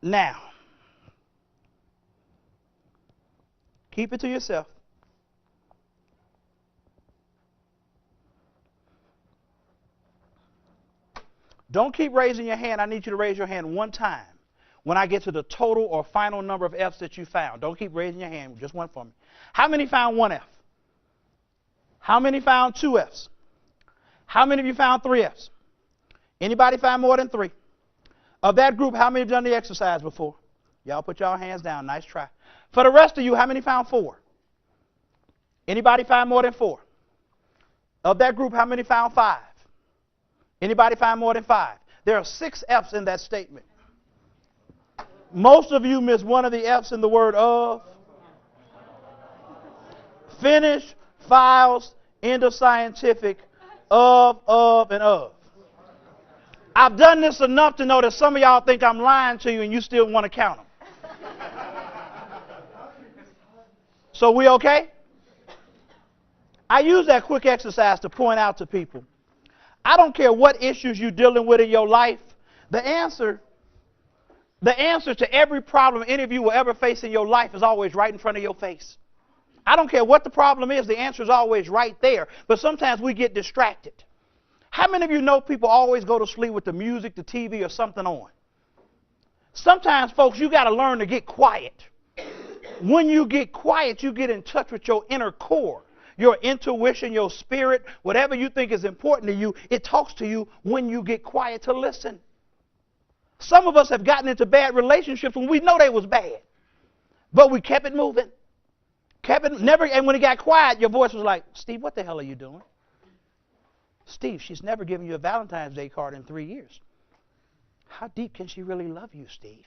Now, keep it to yourself. Don't keep raising your hand. I need you to raise your hand one time when I get to the total or final number of F's that you found. Don't keep raising your hand. Just one for me. How many found one F? How many found two F's? How many of you found three F's? Anybody find more than three? Of that group, how many have done the exercise before? Y'all put y'all hands down. Nice try. For the rest of you, how many found four? Anybody find more than four? Of that group, how many found five? Anybody find more than five? There are 6 F's in that statement. Most of you missed one of the F's in the word of. Finish, files, end of scientific, of, and of. I've done this enough to know that some of y'all think I'm lying to you and you still want to count them. So we okay? I use that quick exercise to point out to people, I don't care what issues you're dealing with in your life, the answer to every problem any of you will ever face in your life is always right in front of your face. I don't care what the problem is, the answer is always right there. But sometimes we get distracted. How many of you know people always go to sleep with the music, the TV, or something on? Sometimes, folks, you got to learn to get quiet. When you get quiet, you get in touch with your inner core. Your intuition, your spirit, whatever you think is important to you, it talks to you when you get quiet to listen. Some of us have gotten into bad relationships when we know they was bad, but we kept it moving. And when it got quiet, your voice was like, Steve, what the hell are you doing? Steve, she's never given you a Valentine's Day card in 3 years. How deep can she really love you, Steve?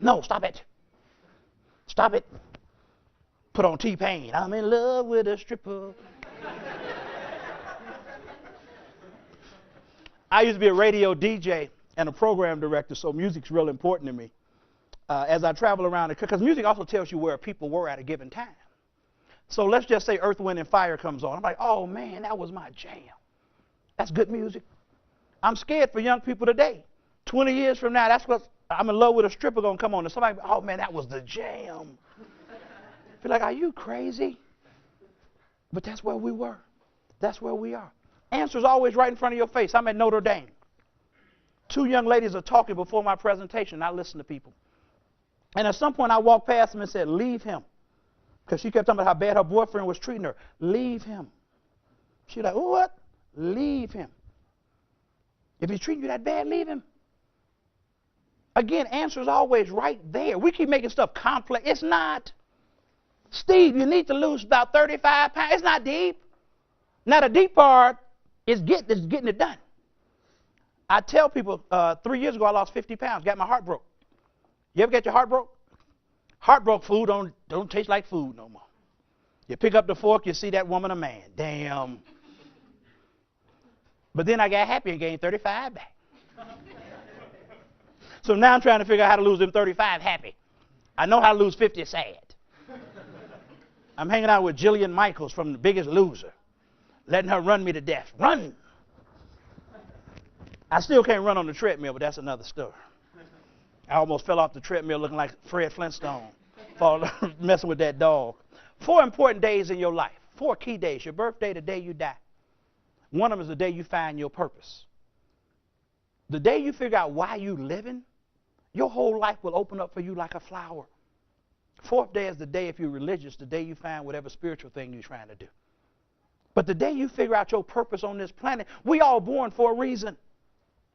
No, stop it. Stop it. Put on T-Pain. I'm in love with a stripper. I used to be a radio DJ and a program director, so music's real important to me. As I travel around, because music also tells you where people were at a given time. So let's just say Earth, Wind, and Fire comes on. I'm like, oh, man, that was my jam. That's good music. I'm scared for young people today. 20 years from now, that's what I'm in love with a stripper going to come on. And somebody, oh, man, that was the jam. Feel like, are you crazy? But that's where we were. That's where we are. Answer's always right in front of your face. I'm at Notre Dame. 2 young ladies are talking before my presentation. I listen to people. And at some point, I walked past them and said, leave him. Because she kept talking about how bad her boyfriend was treating her. Leave him. She's like, what? Leave him. If he's treating you that bad, leave him. Again, answer's always right there. We keep making stuff complex. It's not. Steve, you need to lose about 35 pounds. It's not deep. Now, the deep part is getting it done. I tell people 3 years ago I lost 50 pounds, got my heart broke. You ever get your heart broke? Heart broke food don't taste like food no more. You pick up the fork, you see that woman a man. Damn. But then I got happy and gained 35 back. So now I'm trying to figure out how to lose them 35 happy. I know how to lose 50 sad. I'm hanging out with Jillian Michaels from The Biggest Loser, letting her run me to death. Run! I still can't run on the treadmill, but that's another story. I almost fell off the treadmill looking like Fred Flintstone, messing with that dog. 4 important days in your life, 4 key days. Your birthday, the day you die. One of them is the day you find your purpose. The day you figure out why you're living, your whole life will open up for you like a flower. 4th day is the day, if you're religious, the day you find whatever spiritual thing you're trying to do. But the day you figure out your purpose on this planet, we all born for a reason.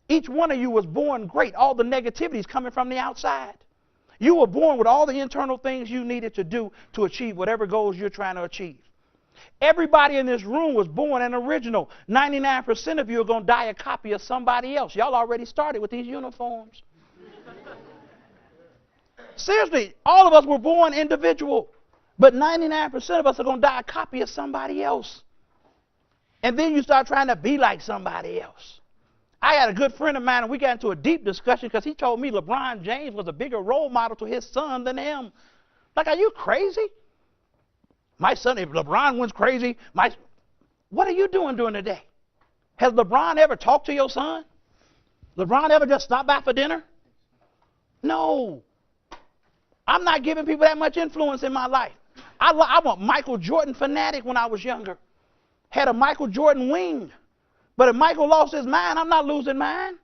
Each one of you was born great. All the negativity is coming from the outside. You were born with all the internal things you needed to do to achieve whatever goals you're trying to achieve. Everybody in this room was born an original. 99% of you are going to die a copy of somebody else. Y'all already started with these uniforms. Seriously, all of us were born individual, but 99% of us are going to die a copy of somebody else. And then you start trying to be like somebody else. I had a good friend of mine, and we got into a deep discussion because he told me LeBron James was a bigger role model to his son than him. Like, are you crazy? My son, if LeBron went crazy, what are you doing during the day? Has LeBron ever talked to your son? LeBron ever just stopped by for dinner? No. I'm not giving people that much influence in my life. I'm a Michael Jordan fanatic when I was younger. Had a Michael Jordan wing. But if Michael lost his mind, I'm not losing mine.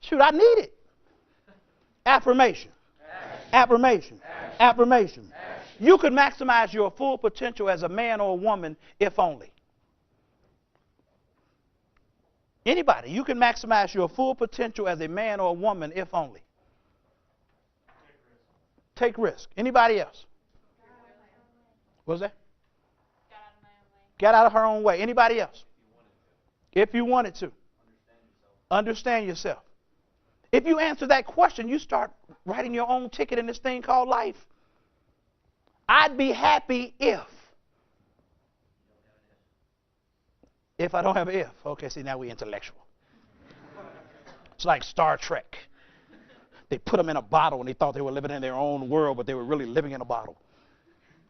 Shoot, I need it. Affirmation. Affirmation. Affirmation. You could maximize your full potential as a man or a woman if only. Anybody, you can maximize your full potential as a man or a woman if only. Take risk. Anybody else? What's that? Get out of her own way. Anybody else? If you wanted to. Understand yourself. If you answer that question, you start writing your own ticket in this thing called life. I'd be happy if I don't have an if. Okay, see, now we're intellectual. It's like Star Trek. They put them in a bottle and they thought they were living in their own world, but they were really living in a bottle.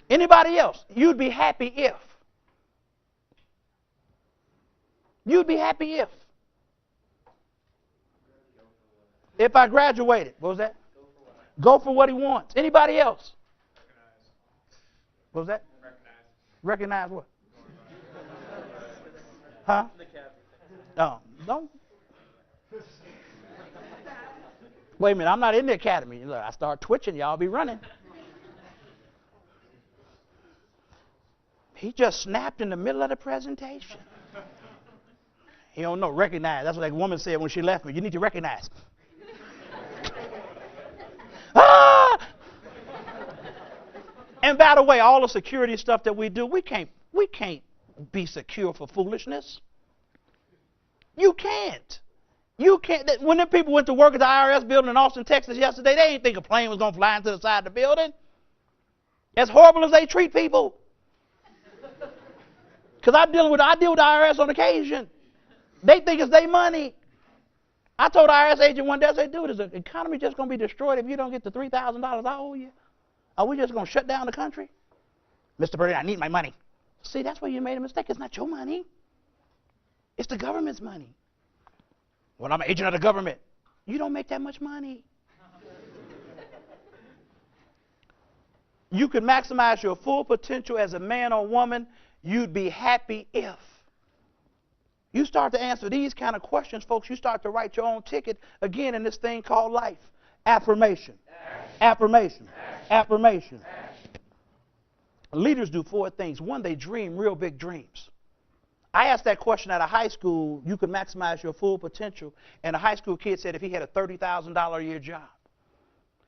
Anybody else? You'd be happy if. You'd be happy if. If I graduated. What was that? Go for what he wants. Anybody else? What was that? Recognize what? Huh? No. Don't. Wait a minute, I'm not in the academy. Look, I start twitching, y'all be running. He just snapped in the middle of the presentation. He don't know, recognize. That's what that woman said when she left me. You need to recognize. Ah! And by the way, all the security stuff that we do, we can't be secure for foolishness. You can't. You can't. When the people went to work at the IRS building in Austin, Texas yesterday, they didn't think a plane was going to fly into the side of the building. As horrible as they treat people. Because I deal with the IRS on occasion. They think it's their money. I told the IRS agent one day, I said, dude, is the economy just going to be destroyed if you don't get the $3,000 I owe you? Are we just going to shut down the country? Mr. Birdine, I need my money. See, that's where you made a mistake. It's not your money. It's the government's money. Well, I'm an agent of the government. You don't make that much money. You could maximize your full potential as a man or woman. You'd be happy if. You start to answer these kind of questions, folks. You start to write your own ticket again in this thing called life. Affirmation. Affirmation. Affirmation. Leaders do 4 things. 1, they dream real big dreams. I asked that question at a high school, you could maximize your full potential, and a high school kid said if he had a $30,000 a year job.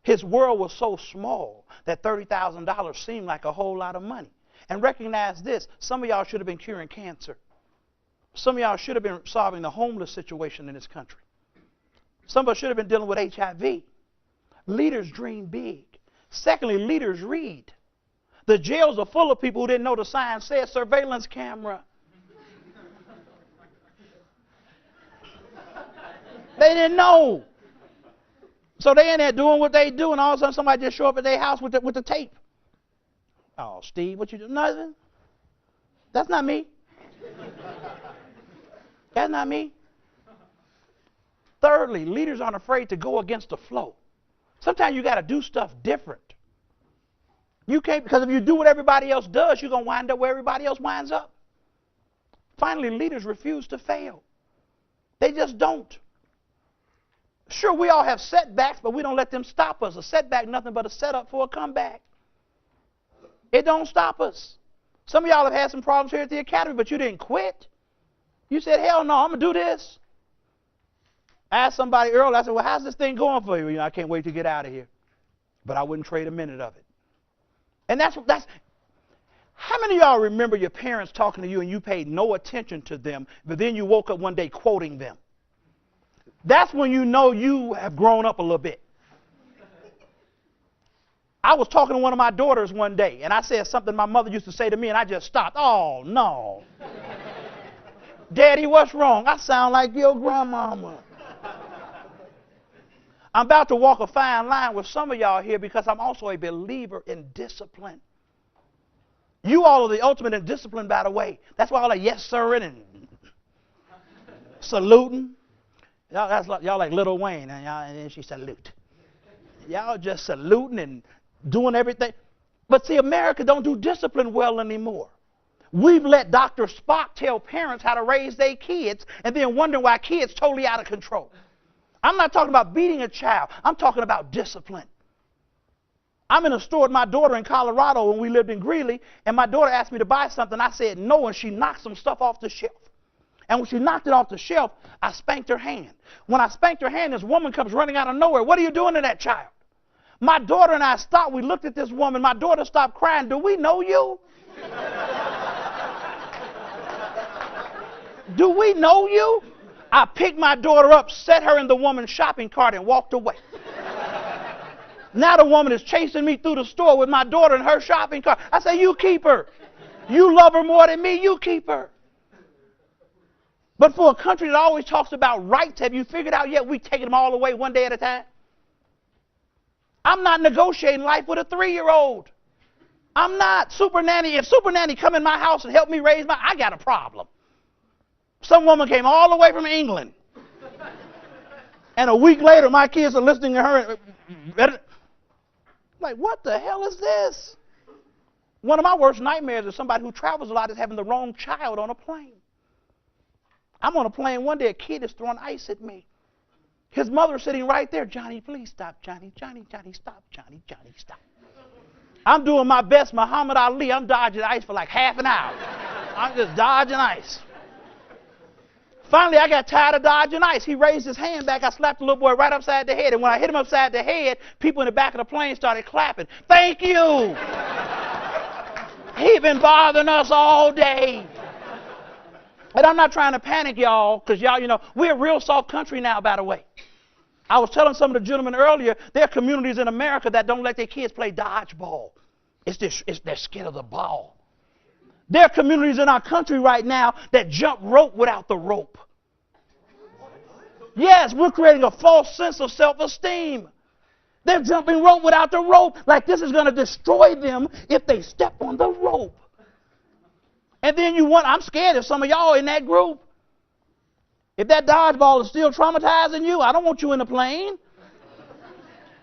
His world was so small that $30,000 seemed like a whole lot of money. And recognize this, some of y'all should have been curing cancer. Some of y'all should have been solving the homeless situation in this country. Some of us should have been dealing with HIV. Leaders dream big. Secondly, leaders read. The jails are full of people who didn't know the sign said surveillance camera. They didn't know. So they in there doing what they do, and all of a sudden somebody just show up at their house with the tape. Oh, Steve, what you do? Nothing. That's not me. That's not me. Thirdly, leaders aren't afraid to go against the flow. Sometimes you got to do stuff different. You can't, because if you do what everybody else does, you're going to wind up where everybody else winds up. Finally, leaders refuse to fail. They just don't. Sure, we all have setbacks, but we don't let them stop us. A setback, nothing but a setup for a comeback. It don't stop us. Some of y'all have had some problems here at the academy, but you didn't quit. You said, hell no, I'm going to do this. I asked somebody earlier, I said, well, how's this thing going for you? I can't wait to get out of here. But I wouldn't trade a minute of it. And that's how many of y'all remember your parents talking to you and you paid no attention to them, but then you woke up one day quoting them? That's when you know you have grown up a little bit. I was talking to one of my daughters one day, and I said something my mother used to say to me, and I just stopped. Oh, no. Daddy, what's wrong? I sound like your grandmama. I'm about to walk a fine line with some of y'all here because I'm also a believer in discipline. You all are the ultimate in discipline, by the way. That's why all that yes sirring and saluting. Y'all like Lil Wayne, and then she salute. Y'all just saluting and doing everything. But see, America don't do discipline well anymore. We've let Dr. Spock tell parents how to raise their kids and then wondering why kids totally out of control. I'm not talking about beating a child. I'm talking about discipline. I'm in a store with my daughter in Colorado when we lived in Greeley, and my daughter asked me to buy something. I said no, and she knocked some stuff off the shelf. And when she knocked it off the shelf, I spanked her hand. When I spanked her hand, this woman comes running out of nowhere. What are you doing to that child? My daughter and I stopped. We looked at this woman. My daughter stopped crying. Do we know you? Do we know you? I picked my daughter up, set her in the woman's shopping cart, and walked away. Now the woman is chasing me through the store with my daughter in her shopping cart. I say, you keep her. You love her more than me. You keep her. But for a country that always talks about rights, have you figured out yet we're taking them all away one day at a time? I'm not negotiating life with a 3-year-old. I'm not. Super Nanny, if Super Nanny come in my house and help me raise I got a problem. Some woman came all the way from England. And a week later, my kids are listening to her. Like, what the hell is this? One of my worst nightmares is somebody who travels a lot is having the wrong child on a plane. I'm on a plane one day, a kid is throwing ice at me. His mother is sitting right there. Johnny, please stop. Johnny, Johnny, Johnny, stop. Johnny, Johnny, stop. I'm doing my best, Muhammad Ali. I'm dodging ice for like half an hour. I'm just dodging ice. Finally, I got tired of dodging ice. He raised his hand back. I slapped the little boy right upside the head. And when I hit him upside the head, people in the back of the plane started clapping. Thank you. He's been bothering us all day. And I'm not trying to panic y'all, because y'all, we're a real soft country now, by the way. I was telling some of the gentlemen earlier, there are communities in America that don't let their kids play dodgeball. They're scared of the ball. There are communities in our country right now that jump rope without the rope. Yes, we're creating a false sense of self-esteem. They're jumping rope without the rope, like this is going to destroy them if they step on the rope. And then I'm scared of some of y'all in that group. If that dodgeball is still traumatizing you, I don't want you in the plane.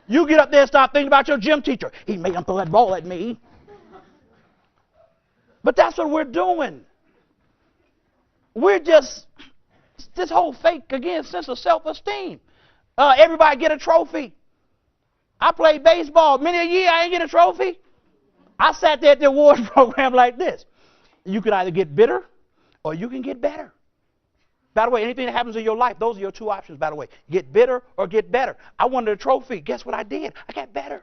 You get up there and start thinking about your gym teacher. He made him throw that ball at me. But that's what we're doing. We're just, this whole fake, again, sense of self-esteem. Everybody get a trophy. I played baseball. Many a year I ain't get a trophy. I sat there at the awards program like this. You can either get bitter or you can get better. By the way, anything that happens in your life, those are your two options, by the way. Get bitter or get better. I wanted a trophy. Guess what I did? I got better.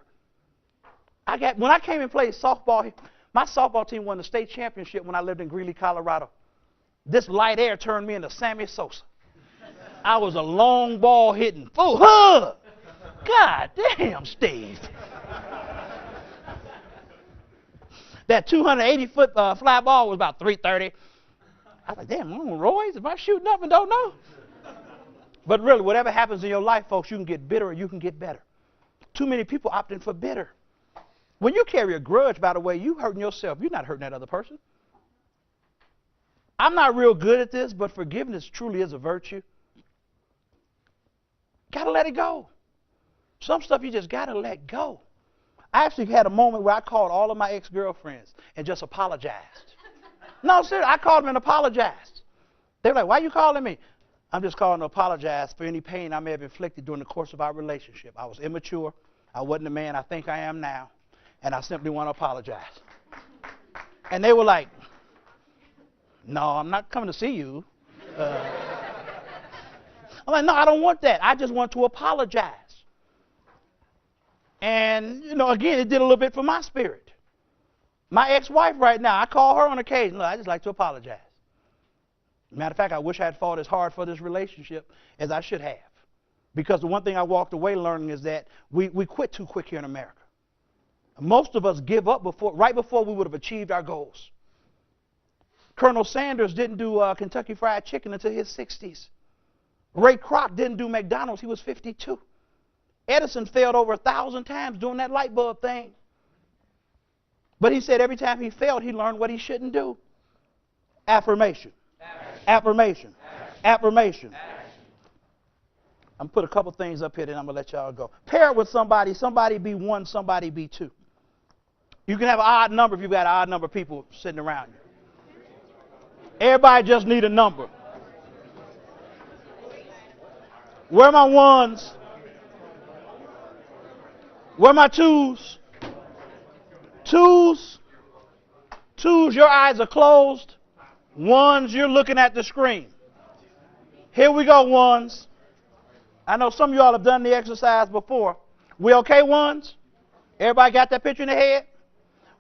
When I came and played softball, my softball team won the state championship when I lived in Greeley, Colorado. This light air turned me into Sammy Sosa. I was a long ball hitting fool. Huh! God damn, Steve. That 280-foot fly ball was about 330. I was like, damn, I'm on roids. Am I shooting up and don't know? But really, whatever happens in your life, folks, you can get bitter or you can get better. Too many people opting for bitter. When you carry a grudge, by the way, you hurting yourself. You're not hurting that other person. I'm not real good at this, but forgiveness truly is a virtue. Got to let it go. Some stuff you just got to let go. I actually had a moment where I called all of my ex-girlfriends and just apologized. No, seriously, I called them and apologized. They were like, why are you calling me? I'm just calling to apologize for any pain I may have inflicted during the course of our relationship. I was immature. I wasn't the man I think I am now. And I simply want to apologize. And they were like, no, I'm not coming to see you. I'm like, no, I don't want that. I just want to apologize. And, again, it did a little bit for my spirit. My ex-wife right now, I call her on occasion. Look, I just like to apologize. Matter of fact, I wish I had fought as hard for this relationship as I should have. Because the one thing I walked away learning is that we quit too quick here in America. Most of us give up right before we would have achieved our goals. Colonel Sanders didn't do Kentucky Fried Chicken until his 60s. Ray Kroc didn't do McDonald's. He was 52. Edison failed over 1,000 times doing that light bulb thing. But he said every time he failed, he learned what he shouldn't do. Affirmation. Affirmation. Affirmation. I'm put a couple things up here, then I'm going to let y'all go. Pair it with somebody. Somebody be 1, somebody be 2. You can have an odd number if you've got an odd number of people sitting around you. Everybody just need a number. Where are my 1s? Where are my 2s? 2s, your eyes are closed. 1s, you're looking at the screen. Here we go, 1s. I know some of y'all have done the exercise before. We okay, 1s? Everybody got that picture in their head?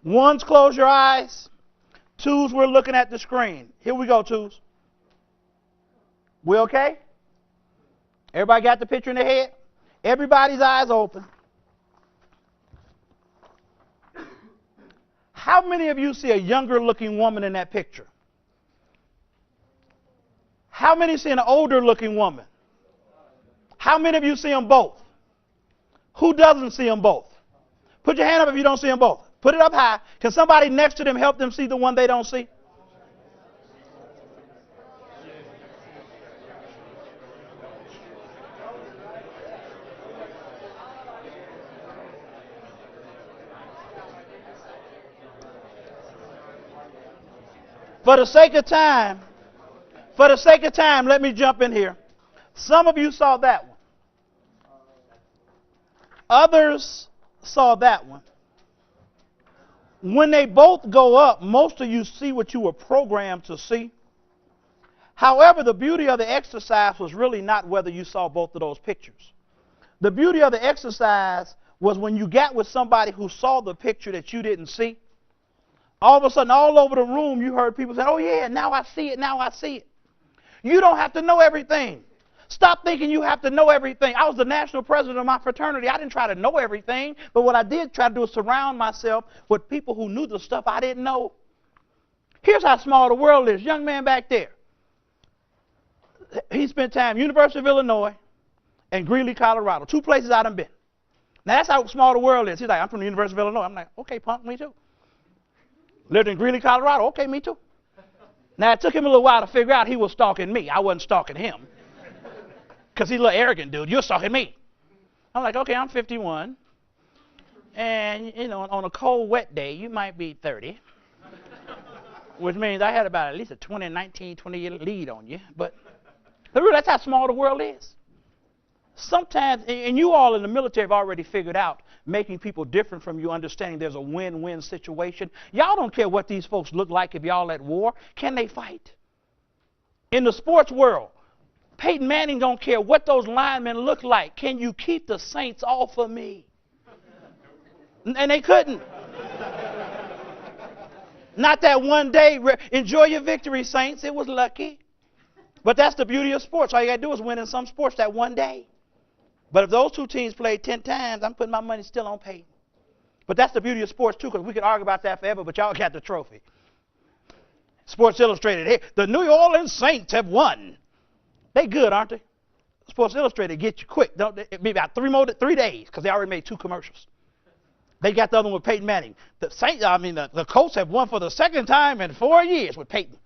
1s, close your eyes. 2s, we're looking at the screen. Here we go, 2s. We okay? Everybody got the picture in their head? Everybody's eyes open. How many of you see a younger looking woman in that picture? How many see an older looking woman? How many of you see them both? Who doesn't see them both? Put your hand up if you don't see them both. Put it up high. Can somebody next to them help them see the one they don't see? For the sake of time, let me jump in here. Some of you saw that one. Others saw that one. When they both go up, most of you see what you were programmed to see. However, the beauty of the exercise was really not whether you saw both of those pictures. The beauty of the exercise was when you got with somebody who saw the picture that you didn't see. All of a sudden, all over the room, you heard people say, oh, yeah, now I see it, now I see it. You don't have to know everything. Stop thinking you have to know everything. I was the national president of my fraternity. I didn't try to know everything, but what I did try to do is surround myself with people who knew the stuff I didn't know. Here's how small the world is. Young man back there. He spent time University of Illinois and Greeley, Colorado. 2 places I done been. Now, that's how small the world is. He's like, I'm from the University of Illinois. I'm like, okay, punk, me too. Lived in Greeley, Colorado. Okay, me too. Now, it took him a little while to figure out he was stalking me. I wasn't stalking him. Because he's a little arrogant dude. You're stalking me. I'm like, okay, I'm 51. And, you know, on a cold, wet day, you might be 30. Which means I had about at least a 20-year lead on you. But really, that's how small the world is. Sometimes, and you all in the military have already figured out making people different from you, understanding there's a win-win situation. Y'all don't care what these folks look like if y'all at war. Can they fight? In the sports world, Peyton Manning don't care what those linemen look like. Can you keep the Saints off of me? And they couldn't. Not that one day. Enjoy your victory, Saints. It was lucky. But that's the beauty of sports. All you got to do is win in some sports that one day. But if those 2 teams played 10 times, I'm putting my money still on Peyton. But that's the beauty of sports, too, because we could argue about that forever, but y'all got the trophy. Sports Illustrated, hey, the New Orleans Saints have won. They good, aren't they? Sports Illustrated get you quick. It'll be about 3 days, because they already made 2 commercials. They got the other one with Peyton Manning. The Colts have won for the 2nd time in 4 years with Peyton.